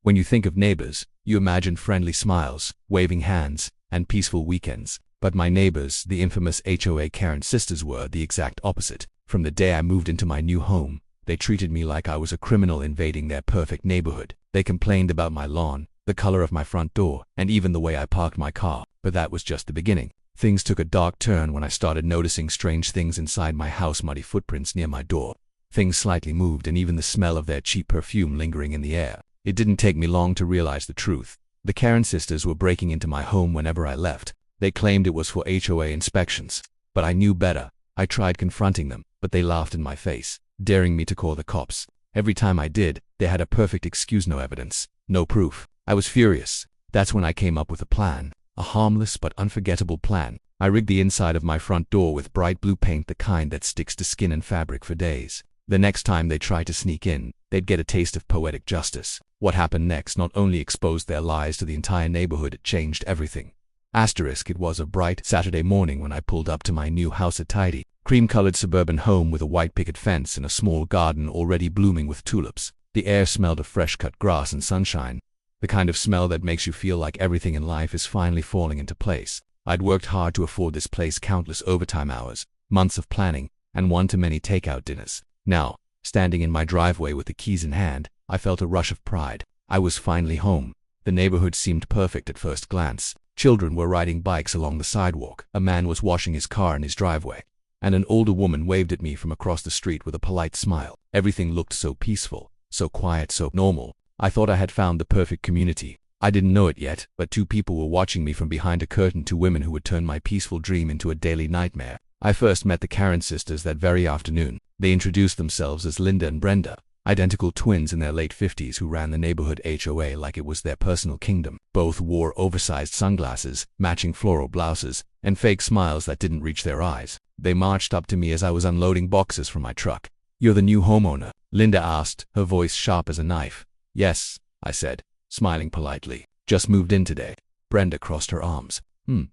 When you think of neighbors, you imagine friendly smiles, waving hands, and peaceful weekends. But my neighbors, the infamous HOA Karen sisters, were the exact opposite. From the day I moved into my new home, they treated me like I was a criminal invading their perfect neighborhood. They complained about my lawn, the color of my front door, and even the way I parked my car. But that was just the beginning. Things took a dark turn when I started noticing strange things inside my house: muddy footprints near my door. Things slightly moved, and even the smell of their cheap perfume lingering in the air. It didn't take me long to realize the truth. The Karen sisters were breaking into my home whenever I left. They claimed it was for HOA inspections. But I knew better. I tried confronting them, but they laughed in my face, daring me to call the cops. Every time I did, they had a perfect excuse: no evidence, no proof. I was furious. That's when I came up with a plan. A harmless but unforgettable plan. I rigged the inside of my front door with bright blue paint, the kind that sticks to skin and fabric for days. The next time they tried to sneak in, they'd get a taste of poetic justice. What happened next not only exposed their lies to the entire neighborhood, it changed everything. It was a bright Saturday morning when I pulled up to my new house, a tidy, cream-colored suburban home with a white picket fence and a small garden already blooming with tulips. The air smelled of fresh-cut grass and sunshine, the kind of smell that makes you feel like everything in life is finally falling into place. I'd worked hard to afford this place: countless overtime hours, months of planning, and one-to-many takeout dinners. Now, standing in my driveway with the keys in hand, I felt a rush of pride. I was finally home. The neighborhood seemed perfect at first glance. Children were riding bikes along the sidewalk. A man was washing his car in his driveway, and an older woman waved at me from across the street with a polite smile. Everything looked so peaceful, so quiet, so normal. I thought I had found the perfect community. I didn't know it yet, but two people were watching me from behind a curtain, two women who would turn my peaceful dream into a daily nightmare. I first met the Karen sisters that very afternoon. They introduced themselves as Linda and Brenda, identical twins in their late 50s who ran the neighborhood HOA like it was their personal kingdom. Both wore oversized sunglasses, matching floral blouses, and fake smiles that didn't reach their eyes. They marched up to me as I was unloading boxes from my truck. "You're the new homeowner?" Linda asked, her voice sharp as a knife. "Yes," I said, smiling politely. "Just moved in today." Brenda crossed her arms.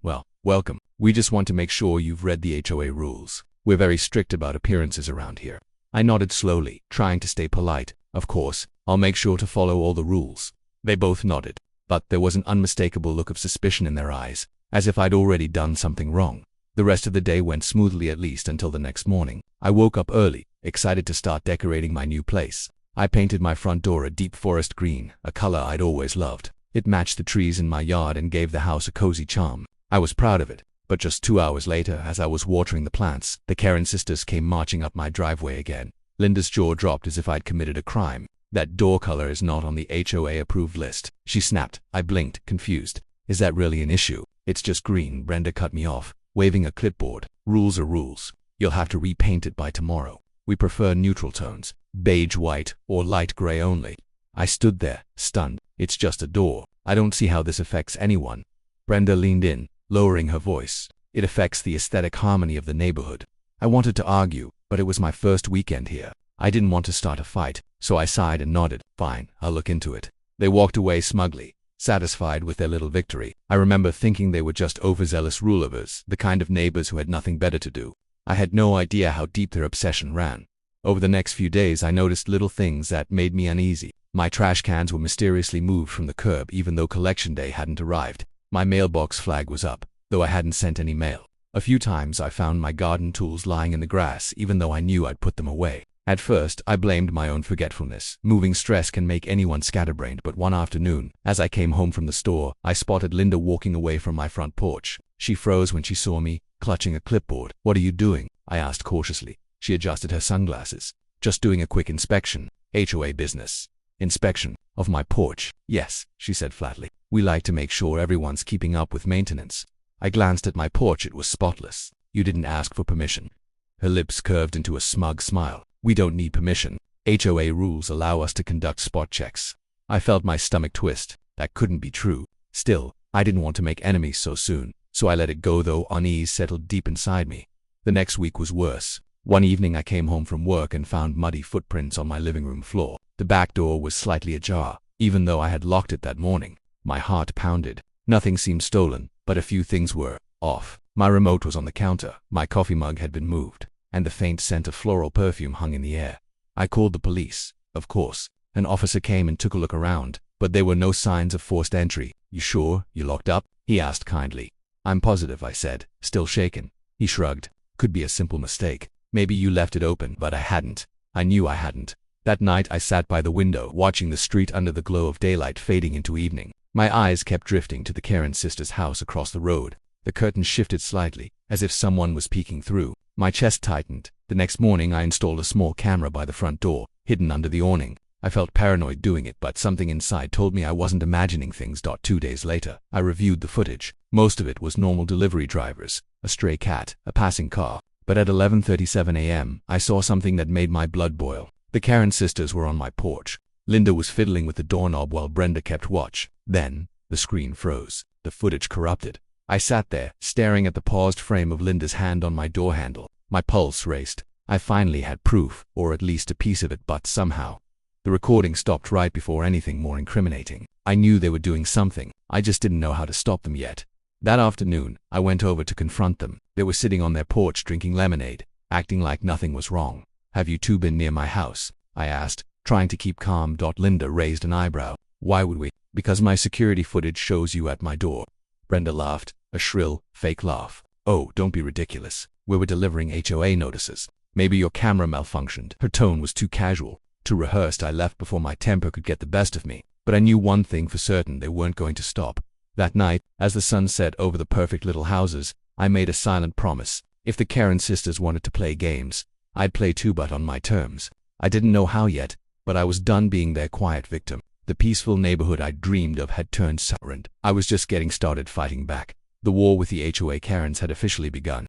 Well, welcome. We just want to make sure you've read the HOA rules. We're very strict about appearances around here." I nodded slowly, trying to stay polite. "Of course, I'll make sure to follow all the rules." They both nodded, but there was an unmistakable look of suspicion in their eyes, as if I'd already done something wrong. The rest of the day went smoothly, at least until the next morning. I woke up early, excited to start decorating my new place. I painted my front door a deep forest green, a color I'd always loved. It matched the trees in my yard and gave the house a cozy charm. I was proud of it. But just 2 hours later, as I was watering the plants, the Karen sisters came marching up my driveway again. Linda's jaw dropped as if I'd committed a crime. "That door color is not on the HOA approved list," she snapped. I blinked, confused. "Is that really an issue?" "It's just green," Brenda cut me off, waving a clipboard. "Rules are rules. You'll have to repaint it by tomorrow. We prefer neutral tones, beige, white, or light gray only." I stood there, stunned. "It's just a door. I don't see how this affects anyone." Brenda leaned in, lowering her voice. "It affects the aesthetic harmony of the neighborhood." I wanted to argue, but it was my first weekend here. I didn't want to start a fight, so I sighed and nodded. "Fine, I'll look into it." They walked away smugly, satisfied with their little victory. I remember thinking they were just overzealous rule lovers, the kind of neighbors who had nothing better to do. I had no idea how deep their obsession ran. Over the next few days, I noticed little things that made me uneasy. My trash cans were mysteriously moved from the curb even though collection day hadn't arrived. My mailbox flag was up, though I hadn't sent any mail. A few times I found my garden tools lying in the grass even though I knew I'd put them away. At first, I blamed my own forgetfulness. Moving stress can make anyone scatterbrained, but one afternoon, as I came home from the store, I spotted Linda walking away from my front porch. She froze when she saw me, clutching a clipboard. "What are you doing?" I asked cautiously. She adjusted her sunglasses. "Just doing a quick inspection. HOA business." "Inspection of my porch?" "Yes," she said flatly. "We like to make sure everyone's keeping up with maintenance." I glanced at my porch. It was spotless. "You didn't ask for permission?" Her lips curved into a smug smile. "We don't need permission. HOA rules allow us to conduct spot checks." I felt my stomach twist. That couldn't be true. Still, I didn't want to make enemies so soon, so I let it go, though unease settled deep inside me. The next week was worse. One evening I came home from work and found muddy footprints on my living room floor. The back door was slightly ajar, even though I had locked it that morning. My heart pounded. Nothing seemed stolen, but a few things were off. My remote was on the counter, my coffee mug had been moved, and the faint scent of floral perfume hung in the air. I called the police, of course. An officer came and took a look around, but there were no signs of forced entry. "You sure you locked up?" he asked kindly. "I'm positive," I said, still shaken. He shrugged. "Could be a simple mistake. Maybe you left it open, but I hadn't. I knew I hadn't." That night I sat by the window, watching the street under the glow of daylight fading into evening. My eyes kept drifting to the Karen sisters' house across the road. The curtain shifted slightly, as if someone was peeking through. My chest tightened. The next morning I installed a small camera by the front door, hidden under the awning. I felt paranoid doing it, but something inside told me I wasn't imagining things. 2 days later, I reviewed the footage. Most of it was normal delivery drivers, a stray cat, a passing car. But at 11:37 a.m., I saw something that made my blood boil. The Karen sisters were on my porch. Linda was fiddling with the doorknob while Brenda kept watch. Then, the screen froze. The footage corrupted. I sat there, staring at the paused frame of Linda's hand on my door handle. My pulse raced. I finally had proof, or at least a piece of it, but somehow the recording stopped right before anything more incriminating. I knew they were doing something. I just didn't know how to stop them yet. That afternoon, I went over to confront them. They were sitting on their porch drinking lemonade, acting like nothing was wrong. "Have you two been near my house?" I asked, trying to keep calm. Linda raised an eyebrow. "Why would we?" "Because my security footage shows you at my door." Brenda laughed, a shrill, fake laugh. "Oh, don't be ridiculous. We were delivering HOA notices. Maybe your camera malfunctioned." Her tone was too casual, too rehearsed. I left before my temper could get the best of me. But I knew one thing for certain: they weren't going to stop. That night, as the sun set over the perfect little houses, I made a silent promise. If the Karen sisters wanted to play games, I'd play too, but on my terms. I didn't know how yet, but I was done being their quiet victim. The peaceful neighborhood I dreamed of had turned sour, and I was just getting started fighting back. The war with the HOA Karens had officially begun.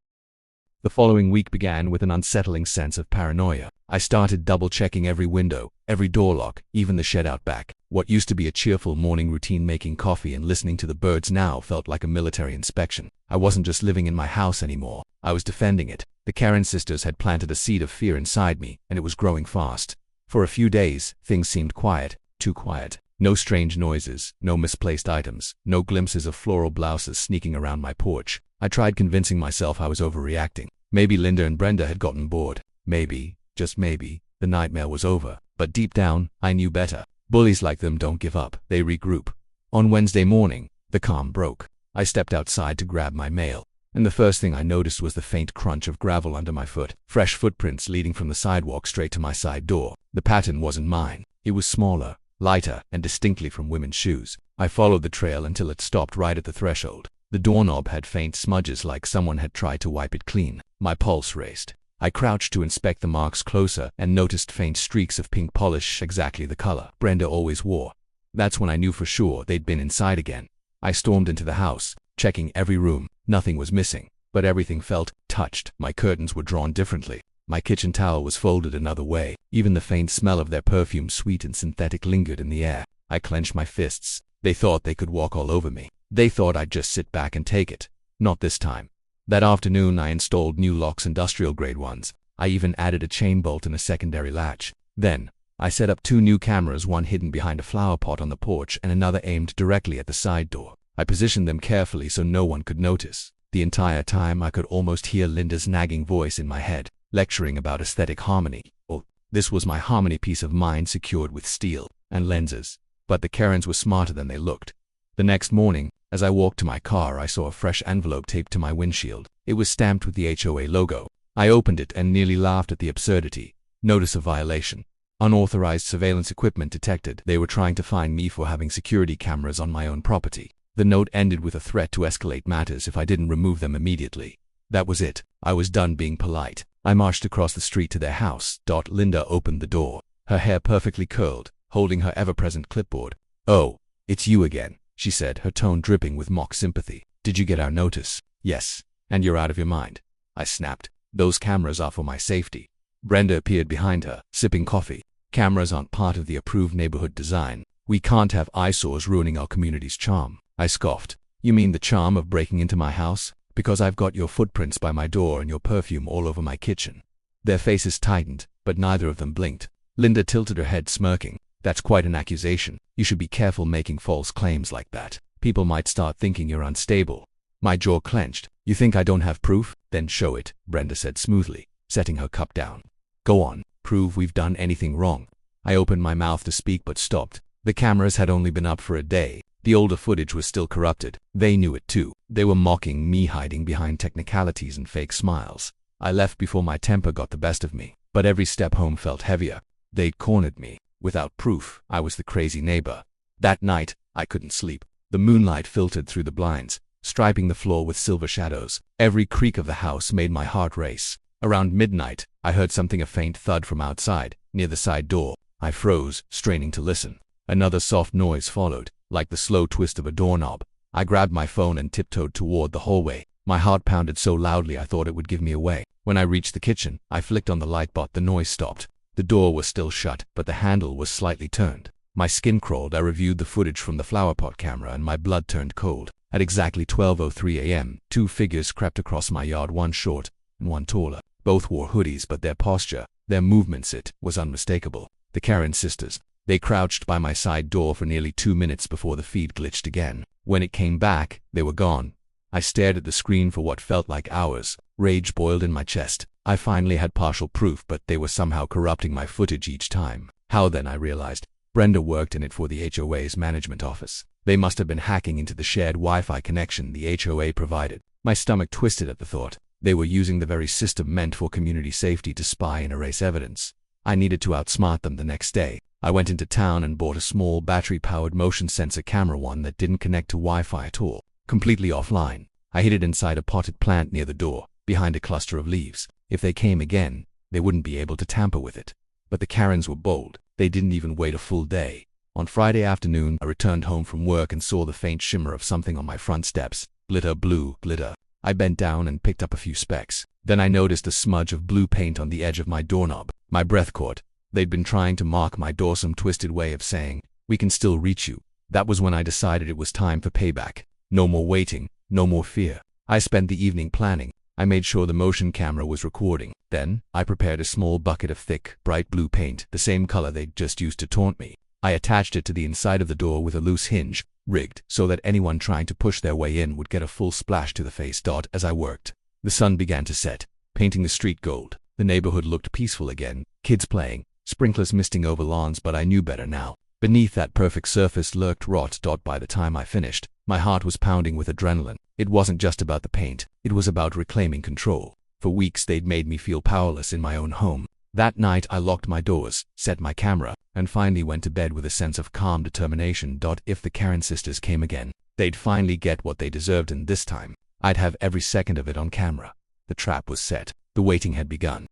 The following week began with an unsettling sense of paranoia. I started double-checking every window, every door lock, even the shed out back. What used to be a cheerful morning routine, making coffee and listening to the birds, now felt like a military inspection. I wasn't just living in my house anymore. I was defending it. The Karen sisters had planted a seed of fear inside me, and it was growing fast. For a few days, things seemed quiet, too quiet. No strange noises, no misplaced items, no glimpses of floral blouses sneaking around my porch. I tried convincing myself I was overreacting. Maybe Linda and Brenda had gotten bored. Maybe, just maybe, the nightmare was over. But deep down, I knew better. Bullies like them don't give up, they regroup. On Wednesday morning, the calm broke. I stepped outside to grab my mail, and the first thing I noticed was the faint crunch of gravel under my foot. Fresh footprints leading from the sidewalk straight to my side door. The pattern wasn't mine. It was smaller, lighter, and distinctly from women's shoes. I followed the trail until it stopped right at the threshold. The doorknob had faint smudges, like someone had tried to wipe it clean. My pulse raced. I crouched to inspect the marks closer and noticed faint streaks of pink polish, exactly the color Brenda always wore. That's when I knew for sure they'd been inside again. I stormed into the house, checking every room. Nothing was missing, but everything felt touched. My curtains were drawn differently. My kitchen towel was folded another way. Even the faint smell of their perfume, sweet and synthetic, lingered in the air. I clenched my fists. They thought they could walk all over me. They thought I'd just sit back and take it. Not this time. That afternoon I installed new locks, industrial-grade ones. I even added a chain bolt and a secondary latch. Then, I set up 2 new cameras, one hidden behind a flower pot on the porch and another aimed directly at the side door. I positioned them carefully so no one could notice. The entire time I could almost hear Linda's nagging voice in my head, lecturing about aesthetic harmony. Oh, this was my harmony piece of mind, secured with steel and lenses. But the Karens were smarter than they looked. The next morning, as I walked to my car, I saw a fresh envelope taped to my windshield. It was stamped with the HOA logo. I opened it and nearly laughed at the absurdity. Notice of violation. Unauthorized surveillance equipment detected. They were trying to find me for having security cameras on my own property. The note ended with a threat to escalate matters if I didn't remove them immediately. That was it. I was done being polite. I marched across the street to their house. Linda opened the door, her hair perfectly curled, holding her ever-present clipboard. "Oh, it's you again," she said, her tone dripping with mock sympathy. "Did you get our notice?" "Yes. And you're out of your mind," I snapped. "Those cameras are for my safety." Brenda appeared behind her, sipping coffee. "Cameras aren't part of the approved neighborhood design. We can't have eyesores ruining our community's charm." I scoffed. "You mean the charm of breaking into my house? Because I've got your footprints by my door and your perfume all over my kitchen." Their faces tightened, but neither of them blinked. Linda tilted her head, smirking. "That's quite an accusation. You should be careful making false claims like that. People might start thinking you're unstable." My jaw clenched. "You think I don't have proof? Then show it," Brenda said smoothly, setting her cup down. "Go on, prove we've done anything wrong." I opened my mouth to speak but stopped. The cameras had only been up for a day. The older footage was still corrupted. They knew it too. They were mocking me, hiding behind technicalities and fake smiles. I left before my temper got the best of me, but every step home felt heavier. They'd cornered me. Without proof, I was the crazy neighbor. That night, I couldn't sleep. The moonlight filtered through the blinds, striping the floor with silver shadows. Every creak of the house made my heart race. Around midnight, I heard something, a faint thud from outside, near the side door. I froze, straining to listen. Another soft noise followed, like the slow twist of a doorknob. I grabbed my phone and tiptoed toward the hallway. My heart pounded so loudly I thought it would give me away. When I reached the kitchen, I flicked on the light, but the noise stopped. The door was still shut, but the handle was slightly turned. My skin crawled. I reviewed the footage from the flowerpot camera and my blood turned cold. At exactly 12:03 a.m., two figures crept across my yard, one short and one taller. Both wore hoodies, but their posture, their movements, it was unmistakable. The Karen sisters. They crouched by my side door for nearly 2 minutes before the feed glitched again. When it came back, they were gone. I stared at the screen for what felt like hours. Rage boiled in my chest. I finally had partial proof, but they were somehow corrupting my footage each time. How then, I realized. Brenda worked in it for the HOA's management office. They must have been hacking into the shared Wi-Fi connection the HOA provided. My stomach twisted at the thought. They were using the very system meant for community safety to spy and erase evidence. I needed to outsmart them the next day. I went into town and bought a small battery-powered motion sensor camera, one that didn't connect to Wi-Fi at all. Completely offline. I hid it inside a potted plant near the door, behind a cluster of leaves. If they came again, they wouldn't be able to tamper with it. But the Karens were bold. They didn't even wait a full day. On Friday afternoon, I returned home from work and saw the faint shimmer of something on my front steps. Glitter, blue glitter. I bent down and picked up a few specks. Then I noticed a smudge of blue paint on the edge of my doorknob. My breath caught. They'd been trying to mark my door, some twisted way of saying, "We can still reach you." That was when I decided it was time for payback. No more waiting, no more fear. I spent the evening planning. I made sure the motion camera was recording. Then, I prepared a small bucket of thick, bright blue paint, the same color they'd just used to taunt me. I attached it to the inside of the door with a loose hinge, rigged so that anyone trying to push their way in would get a full splash to the face. As I worked, the sun began to set, painting the street gold. The neighborhood looked peaceful again, kids playing, sprinklers misting over lawns, but I knew better now. Beneath that perfect surface lurked rot. By the time I finished, my heart was pounding with adrenaline. It wasn't just about the paint, it was about reclaiming control. For weeks they'd made me feel powerless in my own home. That night I locked my doors, set my camera, and finally went to bed with a sense of calm determination. If the Karen sisters came again, they'd finally get what they deserved, and this time, I'd have every second of it on camera. The trap was set. The waiting had begun.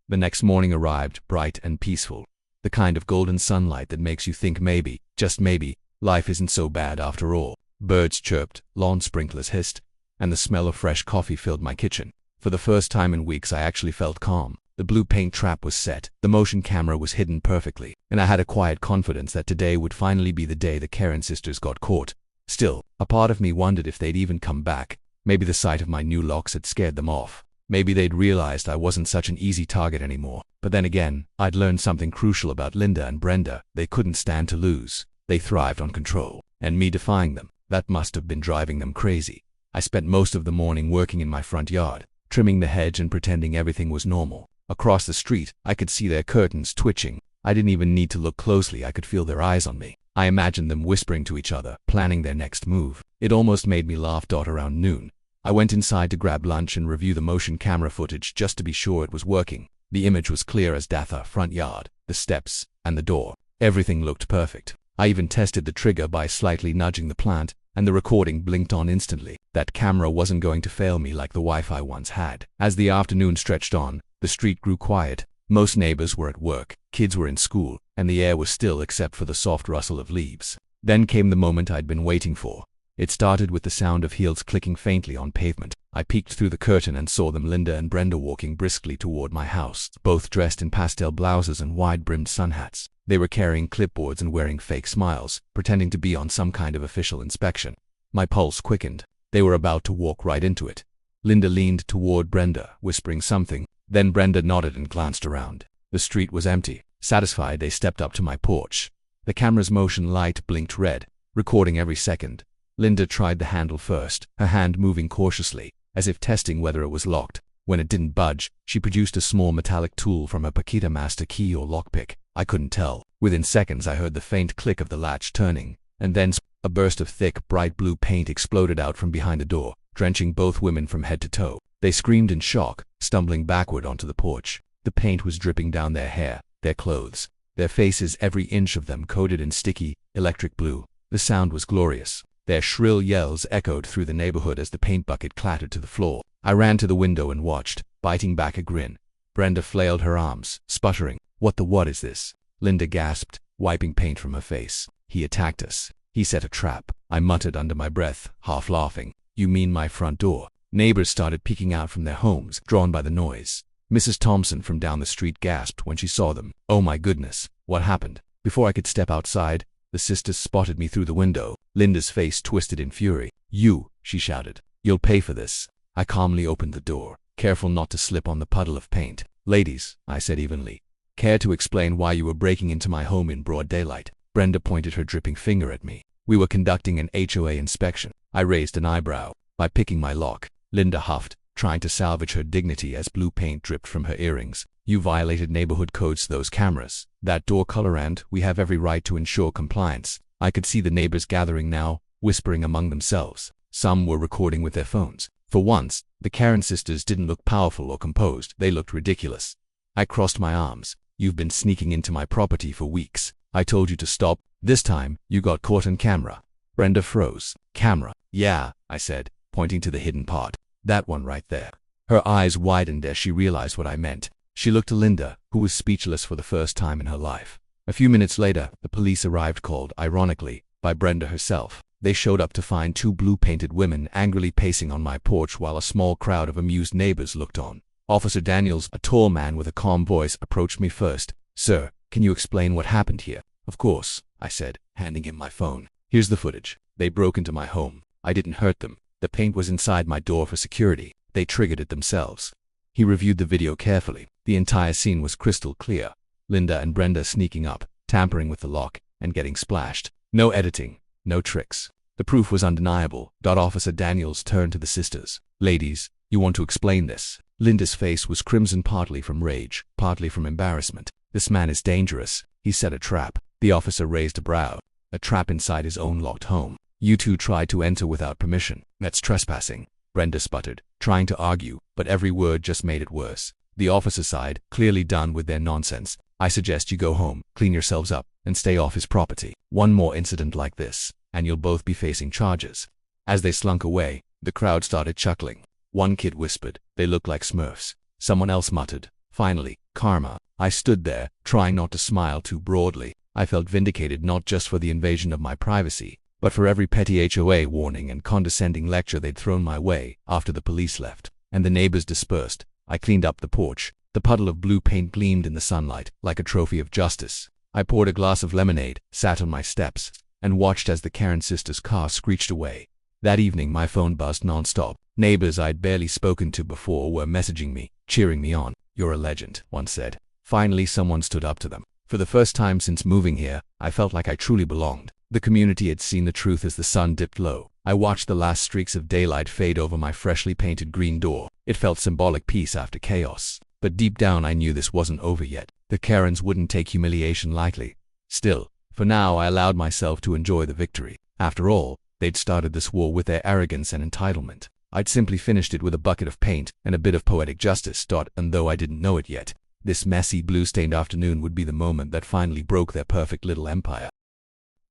The next morning arrived, bright and peaceful. The kind of golden sunlight that makes you think maybe, just maybe, life isn't so bad after all. Birds chirped, lawn sprinklers hissed, and the smell of fresh coffee filled my kitchen. For the first time in weeks I actually felt calm. The blue paint trap was set, the motion camera was hidden perfectly, and I had a quiet confidence that today would finally be the day the Karen sisters got caught. Still, a part of me wondered if they'd even come back. Maybe the sight of my new locks had scared them off. Maybe they'd realized I wasn't such an easy target anymore. But then again, I'd learned something crucial about Linda and Brenda. They couldn't stand to lose. They thrived on control, and me defying them. That must have been driving them crazy. I spent most of the morning working in my front yard, trimming the hedge and pretending everything was normal. Across the street, I could see their curtains twitching. I didn't even need to look closely. I could feel their eyes on me. I imagined them whispering to each other, planning their next move. It almost made me laugh. Around noon, I went inside to grab lunch and review the motion camera footage just to be sure it was working. The image was clear as death. Front yard, the steps, and the door. Everything looked perfect. I even tested the trigger by slightly nudging the plant, and the recording blinked on instantly. That camera wasn't going to fail me like the Wi-Fi once had. As the afternoon stretched on, the street grew quiet. Most neighbors were at work, kids were in school, and the air was still except for the soft rustle of leaves. Then came the moment I'd been waiting for. It started with the sound of heels clicking faintly on pavement. I peeked through the curtain and saw them, Linda and Brenda, walking briskly toward my house, both dressed in pastel blouses and wide-brimmed sun hats. They were carrying clipboards and wearing fake smiles, pretending to be on some kind of official inspection. My pulse quickened. They were about to walk right into it. Linda leaned toward Brenda, whispering something. Then Brenda nodded and glanced around. The street was empty. Satisfied, they stepped up to my porch. The camera's motion light blinked red, recording every second. Linda tried the handle first, her hand moving cautiously, as if testing whether it was locked. When it didn't budge, she produced a small metallic tool from her Paquita master key or lockpick. I couldn't tell. Within seconds I heard the faint click of the latch turning, and then a burst of thick, bright blue paint exploded out from behind the door, drenching both women from head to toe. They screamed in shock, stumbling backward onto the porch. The paint was dripping down their hair, their clothes, their faces, every inch of them coated in sticky, electric blue. The sound was glorious. Their shrill yells echoed through the neighborhood as the paint bucket clattered to the floor. I ran to the window and watched, biting back a grin. Brenda flailed her arms, sputtering. What is this?" Linda gasped, wiping paint from her face. "He attacked us. He set a trap," I muttered under my breath, half laughing. "You mean my front door?" Neighbors started peeking out from their homes, drawn by the noise. Mrs. Thompson from down the street gasped when she saw them. "Oh my goodness, what happened?" Before I could step outside, the sisters spotted me through the window. Linda's face twisted in fury. "You," she shouted. "You'll pay for this." I calmly opened the door, careful not to slip on the puddle of paint. "Ladies," I said evenly, "care to explain why you were breaking into my home in broad daylight?" Brenda pointed her dripping finger at me. "We were conducting an HOA inspection." I raised an eyebrow. "By picking my lock," Linda huffed, trying to salvage her dignity as blue paint dripped from her earrings. "You violated neighborhood codes, those cameras, that door color, and we have every right to ensure compliance." I could see the neighbors gathering now, whispering among themselves. Some were recording with their phones. For once, the Karen sisters didn't look powerful or composed. They looked ridiculous. I crossed my arms. "You've been sneaking into my property for weeks. I told you to stop. This time, you got caught on camera." Brenda froze. "Camera?" "Yeah," I said, pointing to the hidden part. "That one right there." Her eyes widened as she realized what I meant. She looked to Linda, who was speechless for the first time in her life. A few minutes later, the police arrived, called, ironically, by Brenda herself. They showed up to find two blue-painted women angrily pacing on my porch while a small crowd of amused neighbors looked on. Officer Daniels, a tall man with a calm voice, approached me first. "Sir, can you explain what happened here?" "Of course," I said, handing him my phone. "Here's the footage. They broke into my home. I didn't hurt them. The paint was inside my door for security. They triggered it themselves." He reviewed the video carefully. The entire scene was crystal clear. Linda and Brenda sneaking up, tampering with the lock, and getting splashed. No editing, no tricks. The proof was undeniable. Officer Daniels turned to the sisters. "Ladies, you want to explain this?" Linda's face was crimson, partly from rage, partly from embarrassment. "This man is dangerous. He set a trap." The officer raised a brow. "A trap inside his own locked home. You two tried to enter without permission. That's trespassing." Brenda sputtered, trying to argue, but every word just made it worse. The officer sighed, clearly done with their nonsense. "I suggest you go home, clean yourselves up, and stay off his property. One more incident like this, and you'll both be facing charges." As they slunk away, the crowd started chuckling. One kid whispered, "They look like Smurfs." Someone else muttered, "Finally, karma." I stood there, trying not to smile too broadly. I felt vindicated not just for the invasion of my privacy, but for every petty HOA warning and condescending lecture they'd thrown my way. After the police left, and the neighbors dispersed, I cleaned up the porch. The puddle of blue paint gleamed in the sunlight, like a trophy of justice. I poured a glass of lemonade, sat on my steps, and watched as the Karen sisters' car screeched away. That evening my phone buzzed nonstop. Neighbors I'd barely spoken to before were messaging me, cheering me on. "You're a legend," one said. Finally someone stood up to them. For the first time since moving here, I felt like I truly belonged. The community had seen the truth as the sun dipped low. I watched the last streaks of daylight fade over my freshly painted green door. It felt symbolic, peace after chaos. But deep down I knew this wasn't over yet. The Karens wouldn't take humiliation lightly. Still, for now I allowed myself to enjoy the victory. After all, they'd started this war with their arrogance and entitlement. I'd simply finished it with a bucket of paint and a bit of poetic justice. And though I didn't know it yet, this messy, blue-stained afternoon would be the moment that finally broke their perfect little empire.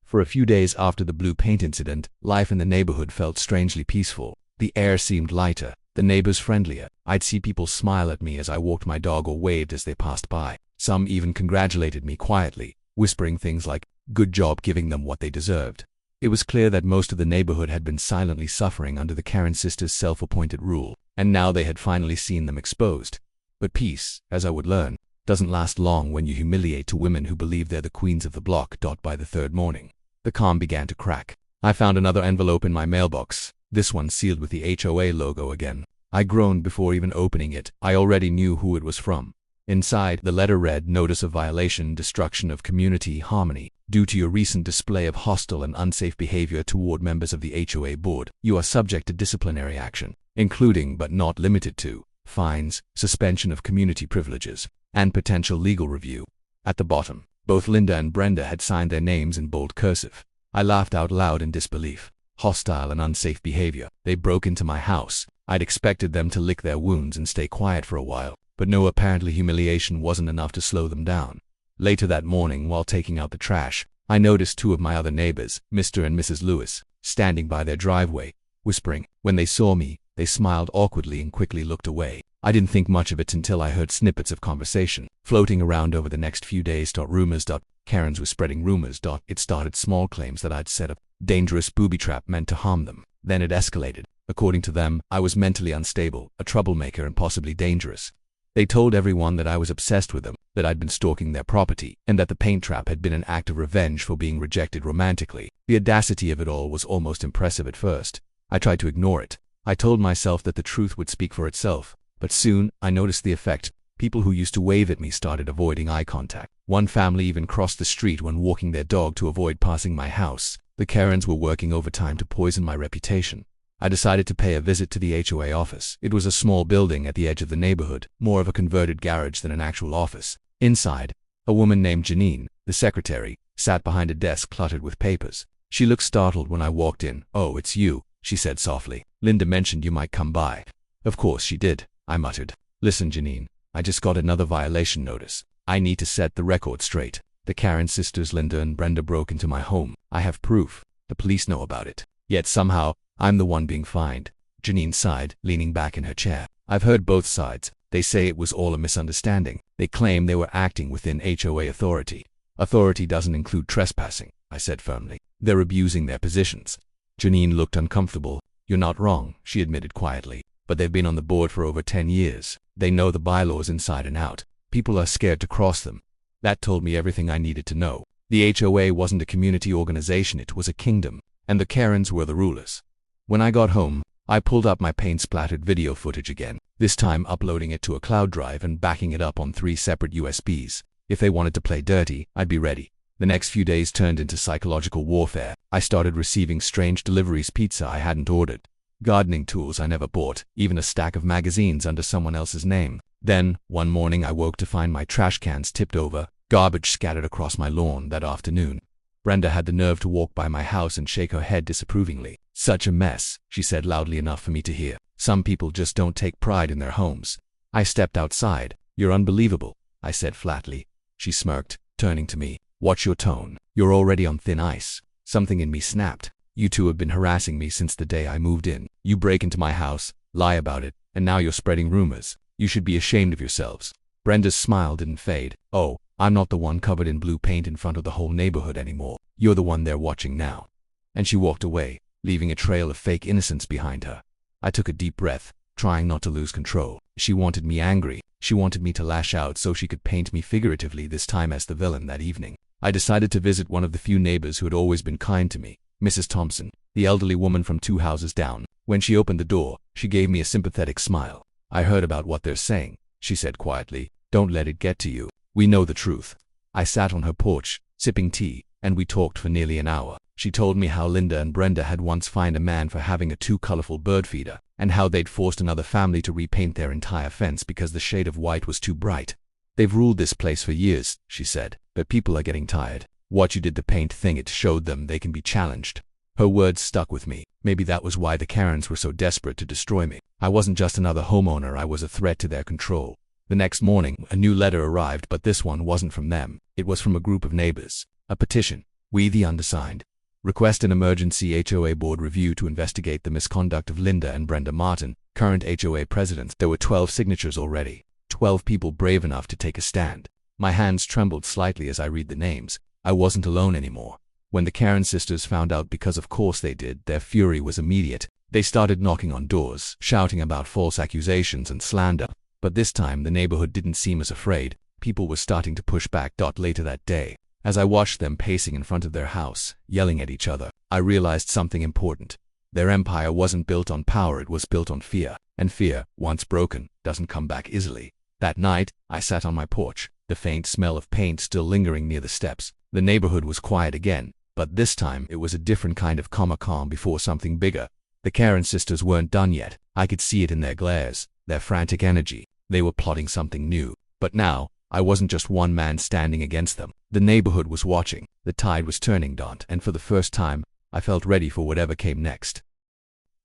For a few days after the blue paint incident, life in the neighborhood felt strangely peaceful. The air seemed lighter, the neighbors friendlier. I'd see people smile at me as I walked my dog or waved as they passed by. Some even congratulated me quietly, whispering things like, "Good job," giving them what they deserved. It was clear that most of the neighborhood had been silently suffering under the Karen sisters' self-appointed rule, and now they had finally seen them exposed. But peace, as I would learn, doesn't last long when you humiliate two women who believe they're the queens of the block. By the third morning, the calm began to crack. I found another envelope in my mailbox, this one sealed with the HOA logo again. I groaned before even opening it. I already knew who it was from. Inside, the letter read, "Notice of violation, destruction of community harmony. Due to your recent display of hostile and unsafe behavior toward members of the HOA board, you are subject to disciplinary action, including but not limited to fines, suspension of community privileges, and potential legal review." At the bottom, Both Linda and Brenda had signed their names in bold cursive. I laughed out loud in disbelief. Hostile and unsafe behavior. They broke into my house. I'd expected them to lick their wounds and stay quiet for a while, but no, apparently humiliation wasn't enough to slow them down. Later that morning, while taking out the trash, I noticed two of my other neighbors, Mr. and Mrs. Lewis, standing by their driveway, whispering. When they saw me, they smiled awkwardly and quickly looked away. I didn't think much of it until I heard snippets of conversation floating around over the next few days. Rumors. Karens were spreading rumors. It started small claims that I'd set up dangerous booby trap meant to harm them. Then it escalated. According to them, I was mentally unstable, a troublemaker, and possibly dangerous. They told everyone that I was obsessed with them, that I'd been stalking their property, and that the paint trap had been an act of revenge for being rejected romantically. The audacity of it all was almost impressive at first. I tried to ignore it. I told myself that the truth would speak for itself. But soon, I noticed the effect. People who used to wave at me started avoiding eye contact. One family even crossed the street when walking their dog to avoid passing my house. The Karens were working overtime to poison my reputation. I decided to pay a visit to the HOA office. It was a small building at the edge of the neighborhood, more of a converted garage than an actual office. Inside, a woman named Janine, the secretary, sat behind a desk cluttered with papers. She looked startled when I walked in. "Oh, it's you," she said softly. "Linda mentioned you might come by." "Of course she did," I muttered. "Listen, Janine, I just got another violation notice. I need to set the record straight. The Karen sisters Linda and Brenda broke into my home. I have proof. The police know about it. Yet somehow, I'm the one being fined." Janine sighed, leaning back in her chair. "I've heard both sides. They say it was all a misunderstanding. They claim they were acting within HOA authority. Authority doesn't include trespassing," I said firmly. "They're abusing their positions." Janine looked uncomfortable. "You're not wrong," she admitted quietly. "But they've been on the board for over 10 years. They know the bylaws inside and out. People are scared to cross them." That told me everything I needed to know. The HOA wasn't a community organization, it was a kingdom, and the Karens were the rulers. When I got home, I pulled up my paint-splattered video footage again, this time uploading it to a cloud drive and backing it up on 3 separate USBs. If they wanted to play dirty, I'd be ready. The next few days turned into psychological warfare. I started receiving strange deliveries, pizza I hadn't ordered, gardening tools I never bought, even a stack of magazines under someone else's name. Then, one morning I woke to find my trash cans tipped over, garbage scattered across my lawn. That afternoon, Brenda had the nerve to walk by my house and shake her head disapprovingly. "Such a mess," she said loudly enough for me to hear. "Some people just don't take pride in their homes." I stepped outside. "You're unbelievable," I said flatly. She smirked, turning to me. "Watch your tone. You're already on thin ice." Something in me snapped. "You two have been harassing me since the day I moved in. You break into my house, lie about it, and now you're spreading rumors. You should be ashamed of yourselves." Brenda's smile didn't fade. "Oh, I'm not the one covered in blue paint in front of the whole neighborhood anymore. You're the one they're watching now." And she walked away, leaving a trail of fake innocence behind her. I took a deep breath, trying not to lose control. She wanted me angry. She wanted me to lash out so she could paint me figuratively, this time as the villain. That evening, I decided to visit one of the few neighbors who had always been kind to me, Mrs. Thompson, the elderly woman from 2 houses down. When she opened the door, she gave me a sympathetic smile. "I heard about what they're saying," she said quietly. "Don't let it get to you. We know the truth." I sat on her porch, sipping tea, and we talked for nearly an hour. She told me how Linda and Brenda had once fined a man for having a too colorful bird feeder, and how they'd forced another family to repaint their entire fence because the shade of white was too bright. "They've ruled this place for years," she said, "but people are getting tired. What you did, the paint thing, it showed them they can be challenged." Her words stuck with me. Maybe that was why the Karens were so desperate to destroy me. I wasn't just another homeowner, I was a threat to their control. The next morning, a new letter arrived, but this one wasn't from them. It was from a group of neighbors. A petition. "We, the undersigned, request an emergency HOA board review to investigate the misconduct of Linda and Brenda Martin, current HOA presidents." There were 12 signatures already. 12 people brave enough to take a stand. My hands trembled slightly as I read the names. I wasn't alone anymore. When the Karen sisters found out, because of course they did, their fury was immediate. They started knocking on doors, shouting about false accusations and slander. But this time the neighborhood didn't seem as afraid. People were starting to push back. Later that day, as I watched them pacing in front of their house, yelling at each other, I realized something important. Their empire wasn't built on power, it was built on fear. And fear, once broken, doesn't come back easily. That night, I sat on my porch, the faint smell of paint still lingering near the steps. The neighborhood was quiet again, but this time it was a different kind of calm before something bigger. The Karen sisters weren't done yet. I could see it in their glares, their frantic energy. They were plotting something new. But now, I wasn't just one man standing against them. The neighborhood was watching. The tide was turning, and for the first time, I felt ready for whatever came next.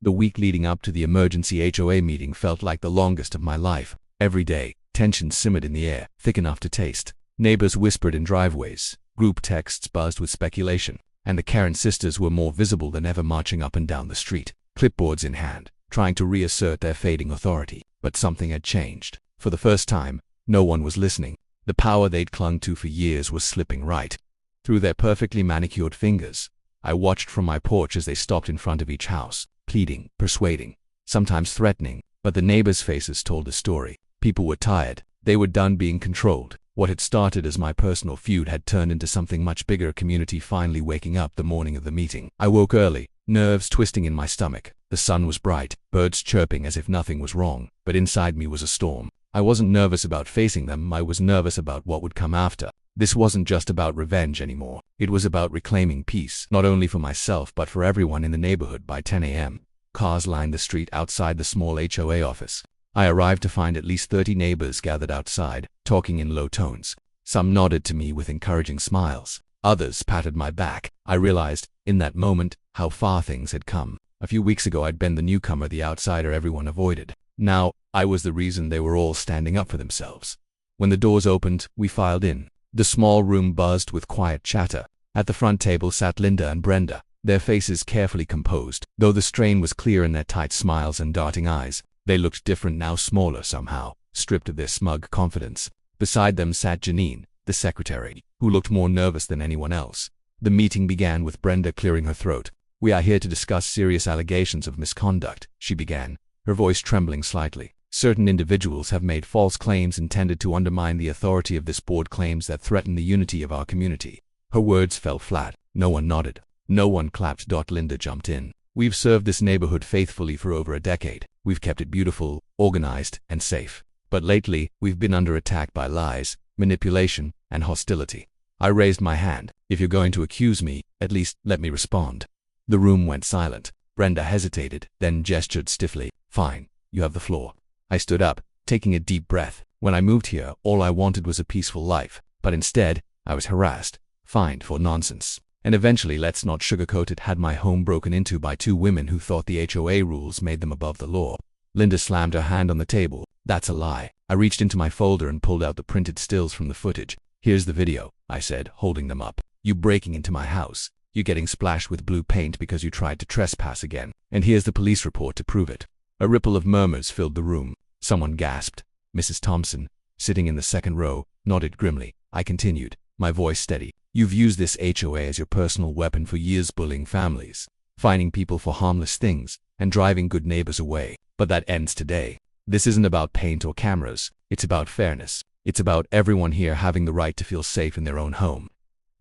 The week leading up to the emergency HOA meeting felt like the longest of my life. Every day, tension simmered in the air, thick enough to taste. Neighbors whispered in driveways, group texts buzzed with speculation, and the Karen sisters were more visible than ever, marching up and down the street, clipboards in hand, trying to reassert their fading authority. But something had changed. For the first time, no one was listening. The power they'd clung to for years was slipping right through their perfectly manicured fingers. I watched from my porch as they stopped in front of each house, pleading, persuading, sometimes threatening, but the neighbors' faces told a story. People were tired. They were done being controlled. What had started as my personal feud had turned into something much bigger, a community finally waking up. The morning of the meeting, I woke early, nerves twisting in my stomach. The sun was bright, birds chirping as if nothing was wrong, but inside me was a storm. I wasn't nervous about facing them, I was nervous about what would come after. This wasn't just about revenge anymore. It was about reclaiming peace, not only for myself but for everyone in the neighborhood. By 10 a.m., cars lined the street outside the small HOA office. I arrived to find at least 30 neighbors gathered outside, talking in low tones. Some nodded to me with encouraging smiles. Others patted my back. I realized, in that moment, how far things had come. A few weeks ago I'd been the newcomer, the outsider everyone avoided. Now, I was the reason they were all standing up for themselves. When the doors opened, we filed in. The small room buzzed with quiet chatter. At the front table sat Linda and Brenda, their faces carefully composed. Though the strain was clear in their tight smiles and darting eyes, they looked different now, smaller somehow, stripped of their smug confidence. Beside them sat Janine, the secretary, who looked more nervous than anyone else. The meeting began with Brenda clearing her throat. "We are here to discuss serious allegations of misconduct," she began, her voice trembling slightly. "Certain individuals have made false claims intended to undermine the authority of this board, claims that threaten the unity of our community." Her words fell flat. No one nodded. No one clapped. Linda jumped in. "We've served this neighborhood faithfully for over a decade. We've kept it beautiful, organized, and safe. But lately, we've been under attack by lies, manipulation, and hostility." I raised my hand. "If you're going to accuse me, at least let me respond." The room went silent. Brenda hesitated, then gestured stiffly. "Fine, you have the floor." I stood up, taking a deep breath. When I moved here, all I wanted was a peaceful life. But instead, I was harassed, fined for nonsense. And eventually, let's not sugarcoat it, had my home broken into by two women who thought the HOA rules made them above the law. Linda slammed her hand on the table. "That's a lie." I reached into my folder and pulled out the printed stills from the footage. "Here's the video," I said, holding them up. "You breaking into my house. You getting splashed with blue paint because you tried to trespass again. And here's the police report to prove it." A ripple of murmurs filled the room. Someone gasped. Mrs. Thompson, sitting in the second row, nodded grimly. I continued, my voice steady. "You've used this HOA as your personal weapon for years, bullying families, fining people for harmless things, and driving good neighbors away. But that ends today. This isn't about paint or cameras. It's about fairness. It's about everyone here having the right to feel safe in their own home."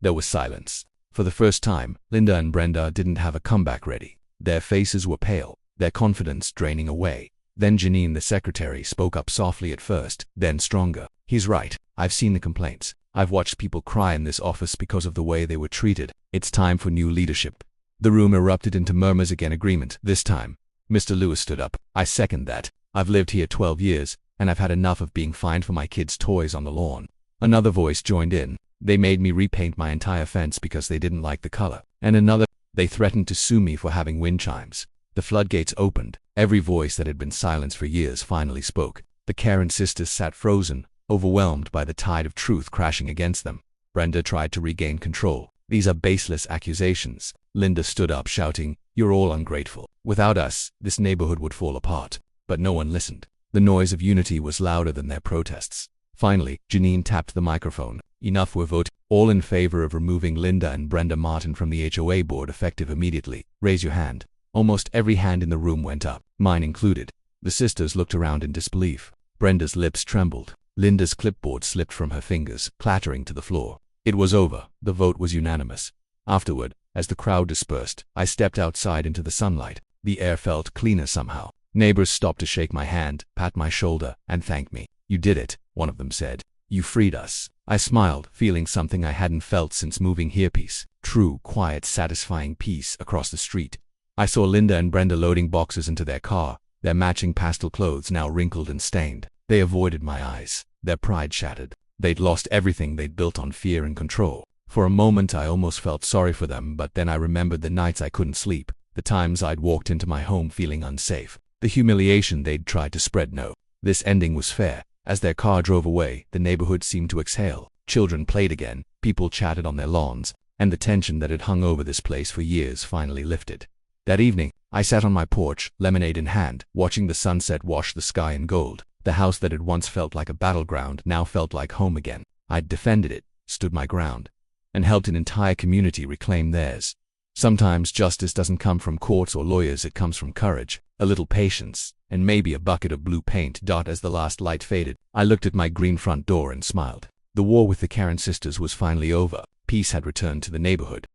There was silence. For the first time, Linda and Brenda didn't have a comeback ready. Their faces were pale, their confidence draining away. Then Janine, the secretary, spoke up softly at first, then stronger. "He's right. I've seen the complaints. I've watched people cry in this office because of the way they were treated. It's time for new leadership." The room erupted into murmurs again. Agreement. This time, Mr. Lewis stood up. "I second that. I've lived here 12 years, and I've had enough of being fined for my kids' toys on the lawn." Another voice joined in. "They made me repaint my entire fence because they didn't like the color." And another, "They threatened to sue me for having wind chimes." The floodgates opened. Every voice that had been silenced for years finally spoke. The Karen sisters sat frozen, overwhelmed by the tide of truth crashing against them. Brenda tried to regain control. "These are baseless accusations." Linda stood up shouting, "You're all ungrateful. Without us, this neighborhood would fall apart." But no one listened. The noise of unity was louder than their protests. Finally, Janine tapped the microphone. "Enough, we're voting. All in favor of removing Linda and Brenda Martin from the HOA board effective immediately. Raise your hand." Almost every hand in the room went up, mine included. The sisters looked around in disbelief. Brenda's lips trembled. Linda's clipboard slipped from her fingers, clattering to the floor. It was over. The vote was unanimous. Afterward, as the crowd dispersed, I stepped outside into the sunlight. The air felt cleaner somehow. Neighbors stopped to shake my hand, pat my shoulder, and thank me. "You did it," one of them said. "You freed us." I smiled, feeling something I hadn't felt since moving here. Peace. True, quiet, satisfying peace across the street. I saw Linda and Brenda loading boxes into their car, their matching pastel clothes now wrinkled and stained. They avoided my eyes, their pride shattered. They'd lost everything they'd built on fear and control. For a moment I almost felt sorry for them, but then I remembered the nights I couldn't sleep, the times I'd walked into my home feeling unsafe, the humiliation they'd tried to spread. No, this ending was fair. As their car drove away, the neighborhood seemed to exhale. Children played again, people chatted on their lawns, and the tension that had hung over this place for years finally lifted. That evening, I sat on my porch, lemonade in hand, watching the sunset wash the sky in gold. The house that had once felt like a battleground now felt like home again. I'd defended it, stood my ground, and helped an entire community reclaim theirs. Sometimes justice doesn't come from courts or lawyers, it comes from courage, a little patience, and maybe a bucket of blue paint. As the last light faded, I looked at my green front door and smiled. The war with the Karen sisters was finally over. Peace had returned to the neighborhood.